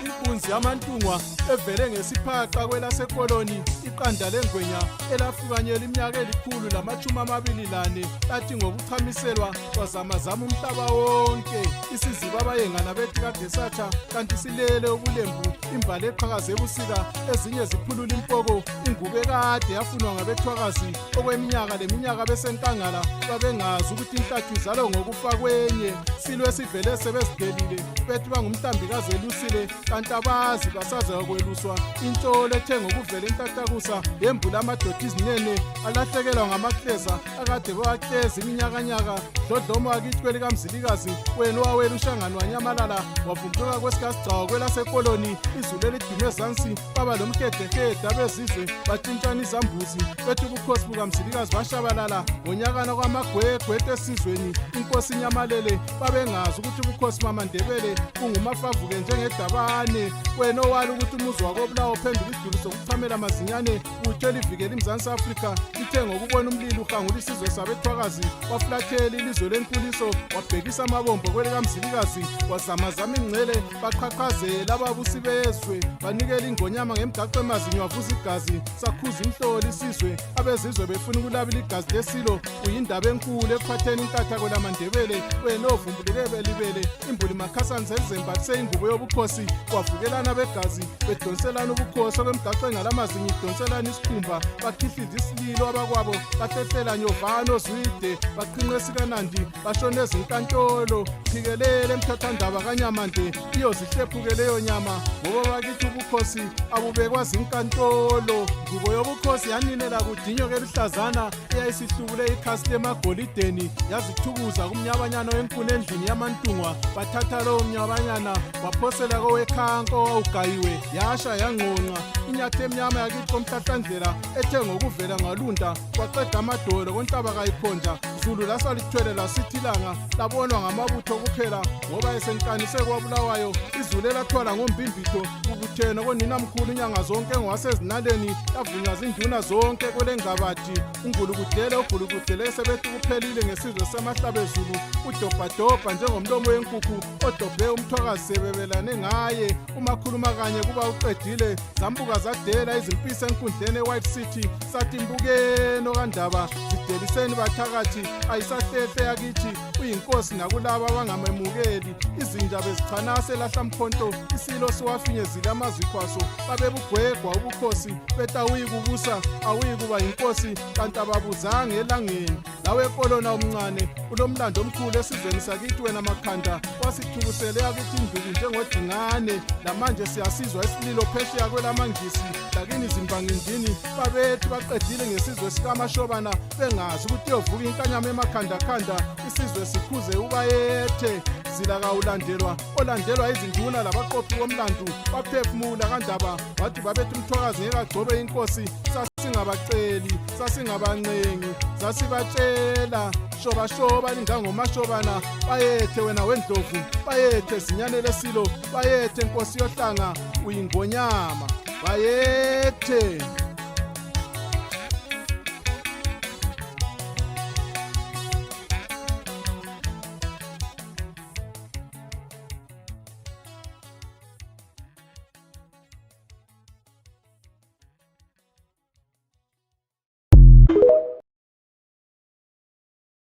Inkunzi yamantungwa evele ngesiphaqa kwelasekoloni iqanda lengwenya elafukanyela iminyaka 124 lathi ngokuchamiselwa kwazamazama umhlaba wonke isiziba abayengana bethi kade satha kanti silele ubulembu imbali eqhakaze ebusika ezinye ziphulula impoko ingube kade yafunwa ngabethwakazi okweminyaka leminyaka besenkangala babengazi ukuthi inhlathu izalo ngokufa kwenye silwe sivele sebezidelile bethi bangumhlambikazi elusile kanti abazi basaza kweluswa intsholo ethe ngokuvela intatakusa yembula amadoda izinene alahlekelwa ngamahleza akade bewahleza iminyakanyaka dlodloma wakithi kwelikamzilikazi wena owawela ushangano wanyamalala wavumbuka kwesikasigcawu kwelasekoloni izulu elidume ezansi baba lomhedehede abezizwe batshintshana izambuzi bethi ubukhosi bukamzilikazi bashabalala ngonyakana kwamagwegwete esizweni inkosi inyamalele babengazi ukuthi ubukhosi mamandebele bungumafavuke njengedabane wena owala ukuthi umuzi wakobulawo phenduka idulu sokuchamela amazinyane utshela ivikela iMzansi Afrika lithe ngokubona umlilo uhangula isizwe sabethwakazi wafulathela ilizwe lenkuliso wabhekisa amabombo kwelikamzilikazi wazamazama ingcele baqhaqhazela ababusi bezwe banikela ingonyama ngemgaqo emazinyo wavuza igazi sakhuza inhloli isizwe abezizwe befuna ukulabela igazi lesilo uyindaba enkulu ekuphatheni inkatha kwelaMandebele wena ovumbuleke belibele imbuli makhasana zelizembathise ingubo yobukhosi kwavukelana begazi bedonselana ubukhosi okwemgaqo engalamazinyo idonselana isikhumba bakhihliza isililo abakwabo bahlehlela nyovano zwide baqhinqa sikanandi bashona ezinkantolo phikelele emthathandaba kaNyamande iyozihlephuke leyo nyama ngoba bakithi ubukhosi abubekwazi inkantolo ngubo yobukhosi yaninela kudinyo kelihlazana eyayisihlubule ikhasi lemagolideni yazithukuza kumnyabanyana wenkuni endlini yamantungwa bathatha lowo mnyabanyana baphosela kowekhanko owawugayiwe yasha yangqonqa inyathe emnyama yakithi komhlahlandlela ethe ngokuvela ngalunda kwaqeda amadolo kontaba kayiphonja zulu lasalithwele lasithilanga labonwa ngamabutho kuphela ngoba esenkanise kwabulawayo izulu elathola ngombimbitho ubutheno koninamkhulu inyanga zonke ngwasezinaleni yavunywa zinduna zonke kwelengabathi ungulukudele ugulukudele sebethi kuphelile ngesizwe semahlabezulu udobhadobha njengomlomo wenkukhu odobhe umthwakazi sebebelane ngaye umakhuluma kanye kuba uqedile zambuka zadela izimpisi enkundleni eWhite City sathi imbukeno kandaba zideliseni bathakathi ayisahlehle yakithi uyinkosi nakulabo abangamemukeli izinja bezichanase lahlamkhonto isilo siwafinyezile amazikhwaso babebugwegwa ubukhosi beta uyikubusa awuyikuba yinkosi kanti ababuzanga elangeni lawe kolona omncane kulomlando omkhulu esizweni sakithi wena makhanda wasithubusele yakithi induku njengodingane lamanje siyasizwa isililo phesheya kwelamangisi lakini zimbangindini babethi baqedile ngesizwe sikaMashobana bengazi ukuthi yovuka inkanyama emakhanda isizwe sikhuze ubayethe zila kawulandelwa olandelwa izinduna labaqophi bomlando baphefumula kandaba wathi babethi umthwakazi ngeke agcobe inkosi sasingabaceli sasingabancengi sasibatshela shoba lingangomashobana bayethe wena wendlovu bayethe zinyane lesilo bayethe inkosi yohlanga uyingonyama bayethe